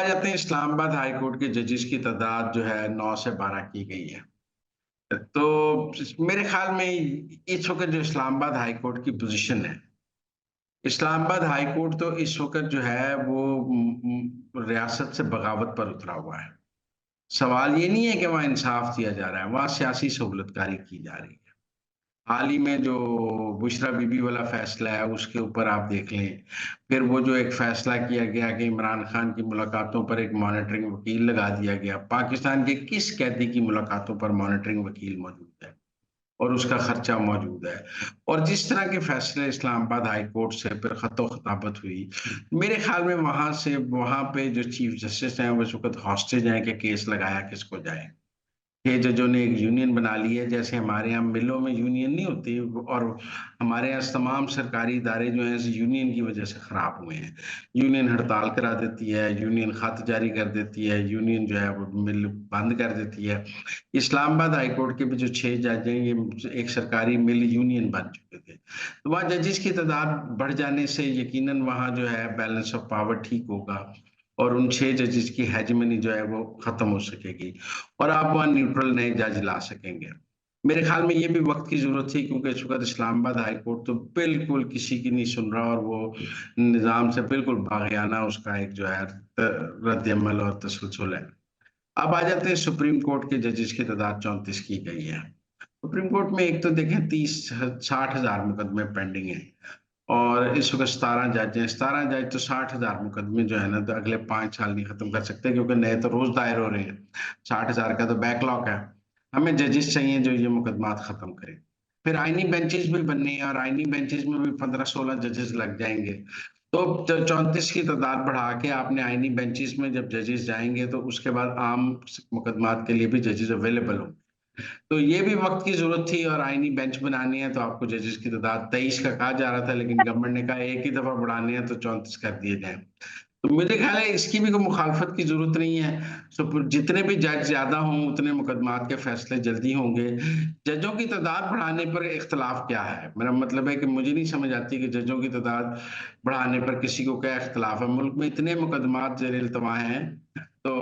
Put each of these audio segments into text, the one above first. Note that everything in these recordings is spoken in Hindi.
जाते हैं इस्लामाबाद हाई कोर्ट के जजेस की तादाद जो है 9 से 12 की गई है। तो मेरे ख्याल में इस वक़्त जो इस्लामाबाद हाई कोर्ट की पोज़ीशन है, इस्लामाबाद हाई कोर्ट तो इस वक़्त जो है वो रियासत से बगावत पर उतरा हुआ है। सवाल ये नहीं है कि वहाँ इंसाफ दिया जा रहा है, वहाँ सियासी सहूलतकारी की जा रही है। हाल ही में जो बुशरा बीबी वाला फैसला है, उसके ऊपर आप देख लें। फिर वो जो एक फैसला किया गया कि इमरान खान की मुलाकातों पर एक मॉनिटरिंग वकील लगा दिया गया। पाकिस्तान के किस कैदी की मुलाकातों पर मॉनिटरिंग वकील मौजूद है और उसका खर्चा मौजूद है। और जिस तरह के फैसले इस्लामाबाद हाई कोर्ट से फिर खतो-खताबत हुई, मेरे ख्याल में वहाँ से वहाँ पे जो चीफ जस्टिस हैं, वो इस वक़्त हॉस्टेज हैं कि केस लगाया किसको जाए। ये जजों ने एक यूनियन बना ली है, जैसे हमारे यहाँ मिलों में यूनियन नहीं होती और हमारे यहाँ तमाम सरकारी इदारे जो हैं इस यूनियन की वजह से खराब हुए हैं। यूनियन हड़ताल करा देती है, यूनियन खत जारी कर देती है, यूनियन जो है वो मिल बंद कर देती है। इस्लामाबाद हाई कोर्ट के भी जो 6 जज हैं, ये एक सरकारी मिल यूनियन बन चुके थे। तो वहाँ जजेस की तादाद बढ़ जाने से यकीनन वहाँ जो है बैलेंस ऑफ पावर ठीक होगा और उन 6 जजेस की हेजेमनी जो है वो खत्म हो सकेगी और आप वहाँ न्यूट्रल नए जज ला सकेंगे। मेरे ख्याल में ये भी वक़्त की ज़रूरत थी क्योंकि इस वक़्त इस्लामाबाद हाई कोर्ट तो बिल्कुल किसी की नहीं सुन रहा और वो निज़ाम से बिल्कुल बाग़ियाना उसका एक जो है रद्द-ए-अमल और तसलसल है। अब आ जाते हैं सुप्रीम कोर्ट के जजेस की तादाद 34 की गई है। सुप्रीम कोर्ट में एक तो देखें 60,000 मुकदमे पेंडिंग हैं और इस वक़्त 17 जज हैं। 17 जज तो 60,000 मुकदमे जो है ना तो अगले 5 साल नहीं खत्म कर सकते क्योंकि नए तो रोज़ दायर हो रहे हैं। 60,000 का तो बैकलॉग है। हमें जजेस चाहिए जो ये मुकदमात खत्म करें। फिर आईनी बेंचेस भी बननी है और आईनी बेंचेस में भी 15-16 जजेस लग जाएँगे। तो 34 की तादाद बढ़ा के आपने आईनी बेंचेस में जब जजेस जाएँगे तो उसके बाद आम मुकदमात के लिए भी जजेस अवेलेबल होंगे। तो ये भी वक़्त की ज़रूरत थी और आईनी बेंच बनानी है तो आपको जजेस की तादाद 23 का कहा जा रहा था लेकिन गवर्नमेंट ने कहा एक ही दफ़ा बढ़ानी है तो 34 कर दिए जाएँ। तो मुझे ख़्याल है इसकी भी कोई मुखालफत की ज़रूरत नहीं है। जितने भी जज ज़्यादा हों उतने मुकदमात के फ़ैसले जल्दी होंगे। जजों की तादाद बढ़ाने पर इख्तिलाफ़ क्या है? मेरा मतलब है कि मुझे नहीं समझ आती कि जजों की तादाद बढ़ाने पर किसी को क्या इख्तिलाफ़ है? मुल्क में इतने मुकदमात ज़ेर-ए-इल्तवा हैं तो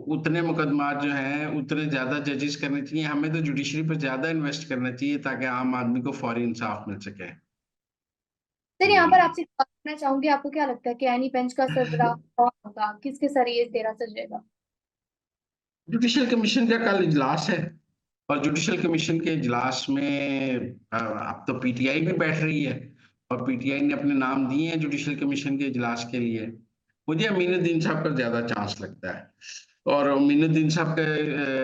उतने मुकदमात जो हैं, उतने ज़्यादा जजेस करने चाहिए। हमें तो जुडिशरी पे ज़्यादा इन्वेस्ट करना चाहिए ताकि आम आदमी को फौरी इंसाफ मिल सके। सर, यहाँ पर आपसे बात करना चाहूंगी, आपको क्या लगता है कि एनी बेंच का सरबराह कौन होगा, किसके जरिए तेरा सजेगा? जुडिशल कमीशन का कल इजलास है और जुडिशल कमीशन के इजलास में अब तो पीटीआई भी बैठ रही है और पीटीआई ने अपने नाम दिए हैं जुडिशल कमीशन के इजलास के लिए। मुझे अमीनुद्दीन साहब का ज़्यादा चांस लगता है और अमीनुद्दीन साहब के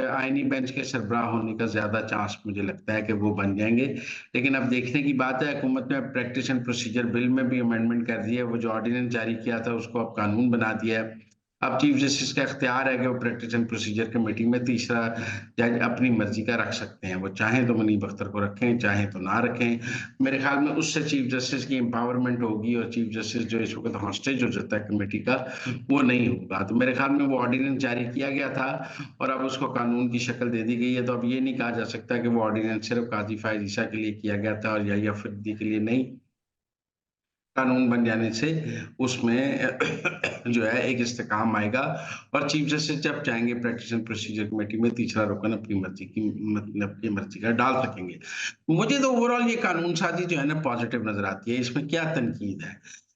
आईनी बेंच के सरबराह होने का ज़्यादा चांस मुझे लगता है कि वो बन जाएँगे। लेकिन अब देखने की बात है, हुकूमत ने प्रैक्टिस एंड प्रोसीजर बिल में भी अमेंडमेंट कर दी है। वो जो ऑर्डिनेंस जारी किया था उसको अब कानून बना दिया है। अब चीफ जस्टिस का इख्तियार है कि वो प्रैक्टिस एंड प्रोसीजर कमेटी में तीसरा जज अपनी मर्जी का रख सकते हैं। वो चाहें तो मुनीब अख्तर को रखें, चाहें तो ना रखें। मेरे ख्याल में उससे चीफ जस्टिस की एम्पावरमेंट होगी और चीफ जस्टिस जो इस वक़्त हॉस्टेज हो जाता है कमेटी का, वो नहीं होगा। तो मेरे ख्याल में वो ऑर्डिनेंस जारी किया गया था और अब उसको कानून की शक्ल दे दी गई है। तो अब ये नहीं कहा जा सकता कि वो ऑर्डिनेंस सिर्फ़ काज़ी फ़ायज़ ईसा के लिए किया गया था और याहिया फरीदी के लिए नहीं। कानून बन जाने से उसमें जो है एक इस्तेकाम आएगा और चीफ जस्टिस जब चाहेंगे प्रैक्टिस एंड प्रोसीजर कमेटी में तीसरा रुकन अपनी मर्जी की मतलब अपनी मर्जी का डाल सकेंगे। मुझे तो ओवरऑल ये कानून साज़ी जो है ना पॉजिटिव नज़र आती है। इसमें क्या तनकीद है?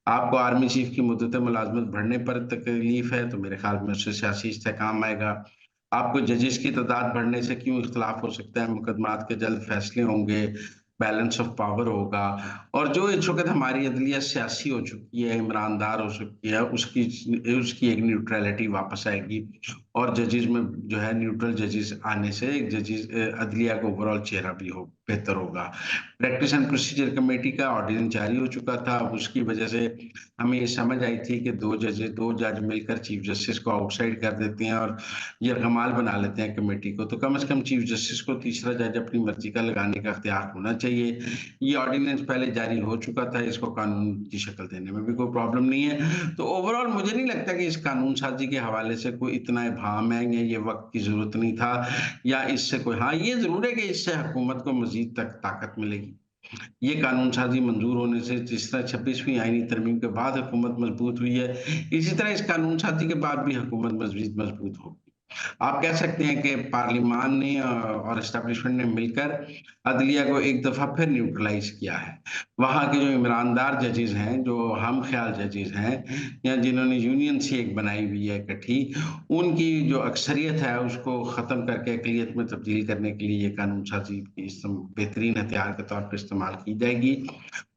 आपको आर्मी चीफ की मुद्दत मुलाज़मत बढ़ने पर तकलीफ है तो मेरे ख़्याल में उससे सियासी इस्तेकाम आएगा। आपको जजेस की तादाद बढ़ने से क्यों इख्तिलाफ हो सकता है? मुकदमात के जल्द फैसले होंगे, बैलेंस ऑफ पावर होगा और जो इस वक़्त हमारी अदलिया सियासी हो चुकी है, ईमानदार हो चुकी है, उसकी उसकी एक न्यूट्रैलिटी वापस आएगी और जजेस में जो है न्यूट्रल जजेस आने से एक जजेस अदलिया का ओवरऑल चेहरा भी हो बेहतर होगा। प्रैक्टिस एंड प्रोसीजर कमेटी का ऑर्डिनेंस जारी हो चुका था, अब उसकी वजह से हमें ये समझ आई थी कि 2 जज मिलकर चीफ जस्टिस को आउटसाइड कर देते हैं और यरगमाल बना लेते हैं कमेटी को, तो कम से कम चीफ जस्टिस को तीसरा जज अपनी मर्जी का लगाने का इख्तियार होना चाहिए। ये ऑर्डिनेंस पहले जारी हो चुका था, इसको कानून की शक्ल देने में भी कोई प्रॉब्लम नहीं है। तो ओवरऑल मुझे नहीं लगता कि इस कानून साज़ी के हवाले से कोई इतना इब्हाम है या ये वक़्त की ज़रूरत नहीं था या इससे कोई हाँ, ये ज़रूर है कि इससे हुकूमत को मज़ीद तक ताकत मिलेगी। ये कानून साज़ी मंजूर होने से जिस तरह 26वीं आईनी तरमीम के बाद हुकूमत मजबूत हुई है, इसी तरह इस कानून साज़ी के बाद भी हुकूमत मज़ीद मजबूत होगी। आप कह सकते हैं कि पार्लिमान ने और एस्टेब्लिशमेंट ने मिलकर अदलिया को एक दफ़ा फिर न्यूट्रलाइज़ किया है। वहाँ के जो ईमानदार जजेज़ हैं, जो हम ख़याल जजेज़ हैं या जिन्होंने यूनियन सी एक बनाई हुई है इकट्ठी, उनकी जो अक्सरियत है उसको ख़त्म करके अक़लियत में तब्दील करने के लिए ये कानून साज़ी बेहतरीन हथियार के तौर पे इस्तेमाल की जाएगी।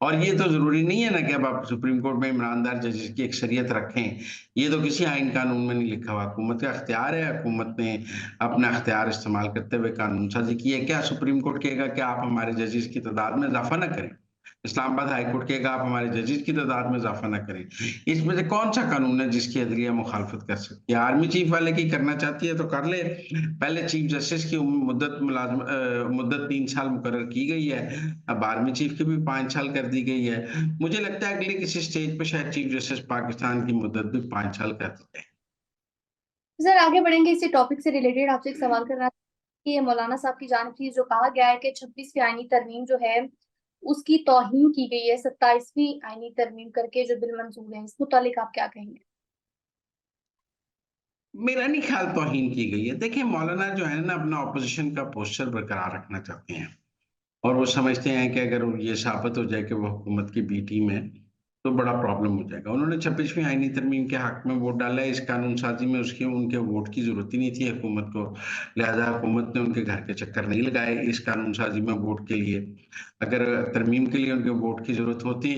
और ये तो ज़रूरी नहीं है ना कि अब आप सुप्रीम कोर्ट में ईमानदार जजेज़ की अक्सरियत रखें। ये तो किसी आईन कानून में नहीं लिखा हुआ, हुकूमत का इख्तियार है, हुकूमत ने अपना इख्तियार इस्तेमाल करते हुए कानून साज़ी की है। क्या सुप्रीम कोर्ट कहेगा कि आप हमारे जजेज़ की तादाद में इज़ाफ़ा ना करें? इस्लामाबाद हाई कोर्ट कहेगा आप हमारे जजेज़ की तादाद में इज़ाफ़ा ना करें। इसमें से कौन-सा कानून है जिसकी अदलिया मुखालफत कर सकती है? आर्मी चीफ वाले की करना चाहती है तो कर ले। पहले चीफ जस्टिस की मुद्दत 3 साल मुकर्रर की गई है। अब आर्मी चीफ की भी 5 साल कर दी गई है। मुझे लगता है अगले किसी स्टेज पे शायद चीफ जस्टिस पाकिस्तान की मुद्दत भी 5 साल कर दी जाए। सर आगे बढ़ेंगे, इसी टॉपिक से रिलेटेड आपसे एक सवाल करना कि ये मौलाना साहब की जानिब से जो कहा गया है कि 26वीं आईनी तरमीम जो है उसकी तौहीन की गई है 27वीं आईनी तरमीम करके जो बिल मंजूर है, इस मुतालिक आप क्या कहेंगे? मेरा नहीं ख्याल तौहीन की गई है। देखिए मौलाना जो है ना अपना ऑपोज़िशन का पोस्चर बरकरार रखना चाहते हैं और वो समझते हैं कि अगर ये साबित हो जाए कि वो हुकूमत की बी टीम है, तो बड़ा प्रॉब्लम हो जाएगा। उन्होंने 26वीं आईनी तरमीम के हक में वोट डाला है, इस कानून साज़ी में उसके उनके वोट की ज़रूरत ही नहीं थी हुकूमत को, लिहाज़ा हुकूमत ने उनके घर के चक्कर नहीं लगाए इस कानून साज़ी में वोट के लिए। अगर तरमीम के लिए उनके वोट की ज़रूरत होती,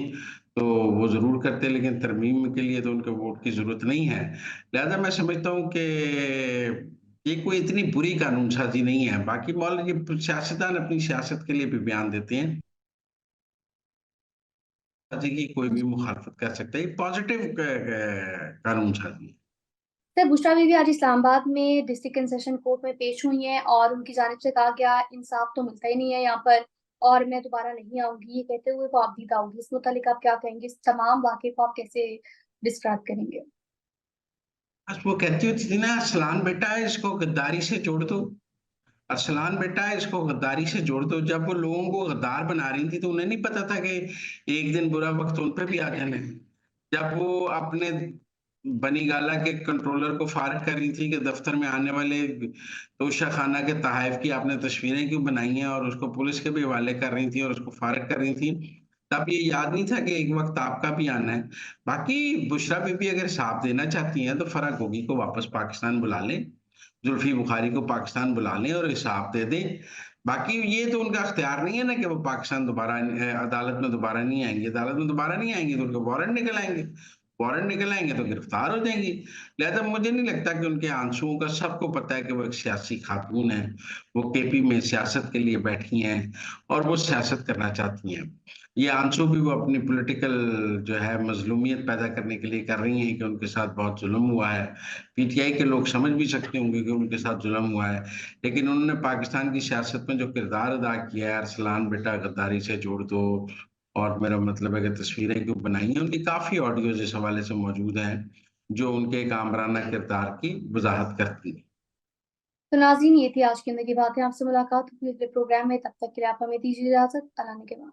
तो वो ज़रूर करते, लेकिन तरमीम के लिए तो उनके वोट की ज़रूरत नहीं है। लिहाज़ा मैं समझता हूँ कि ये कोई इतनी बुरी कानून साज़ी नहीं है। बाकी ये सियासतदान अपनी सियासत के लिए भी बयान देते हैं। साज़ी की कोई भी मुखालफत कर सकता है। ये पॉज़िटिव कानून साज़ी है। सर बुशरा बीवी आज इस्लामाबाद में डिस्ट्रिक्ट एंड सेशन कोर्ट में पेश हुई हैं और उनकी जानिब से कहा गया इंसाफ तो मिलता ही नहीं है यहाँ पर और मैं दोबारा नहीं आऊंगी, ये कहते हुए वो आपदीदा होगी। इस मुतालिक आप क्या कहेंगे? इस तमाम वाक़े को आप कैसे डिस्क्राइब करेंगे? बस वो कहती होती थी ना, अरसलान बेटा इसको गद्दारी से जोड़ दो। अरसलान बेटा इसको गद्दारी से जोड़ दो। जब वो लोगों को गद्दार बना रही थी तो उन्हें नहीं पता था कि एक दिन बुरा वक्त उन पे भी आ जाना है। जब वो अपने बनीगाला के कंट्रोलर को फारिग कर रही थी कि दफ्तर में आने वाले तोशा खाना के तहफ़ की आपने तस्वीरें क्यों बनाई हैं और उसको पुलिस के भी हवाले कर रही थी और उसको फारिग कर रही थी, तब ये याद नहीं था कि एक वक्त आपका भी आना है। बाकी बुशरा बीबी अगर साथ देना चाहती हैं तो फर्क होगी को वापस पाकिस्तान बुला लें, जुल्फी बुखारी को पाकिस्तान बुला लें और हिसाब दे दें। बाकी ये तो उनका इख्तियार नहीं है ना कि वो पाकिस्तान दोबारा अदालत में दोबारा नहीं आएँगे। अदालत में दोबारा नहीं आएँगे तो उनके वारंट निकल आएँगे। वारंट निकल आएँगे तो गिरफ्तार हो जाएँगी। लिहाज़ा मुझे नहीं लगता कि उनके आंसुओं का सबको पता है कि वो एक सियासी खातून हैं। वो केपी में सियासत के लिए बैठी हैं और वो सियासत करना चाहती हैं। ये आंसू भी वो अपनी पॉलिटिकल जो है मज़लूमियत पैदा करने के लिए कर रही हैं कि उनके साथ बहुत ज़ुल्म हुआ है। पीटीआई के लोग समझ भी सकते होंगे कि उनके साथ ज़ुल्म हुआ है, लेकिन उन्होंने पाकिस्तान की सियासत में जो किरदार अदा किया है, अरसलान बेटा गद्दारी से जोड़ दो और मेरा मतलब है कि तस्वीरें क्यों बनाई हैं, उनकी काफ़ी ऑडियोज़ इस हवाले से मौजूद हैं, जो उनके एक आमराना किरदार की वज़ाहत करती हैं। तो नाज़रीन ये थी आज की ज़िंदगी बातें। आपसे मुलाकात होगी अगले प्रोग्राम में, तब तक के लिए आप हमें दीजिए इजाज़त। अल्लाह ने के बाद।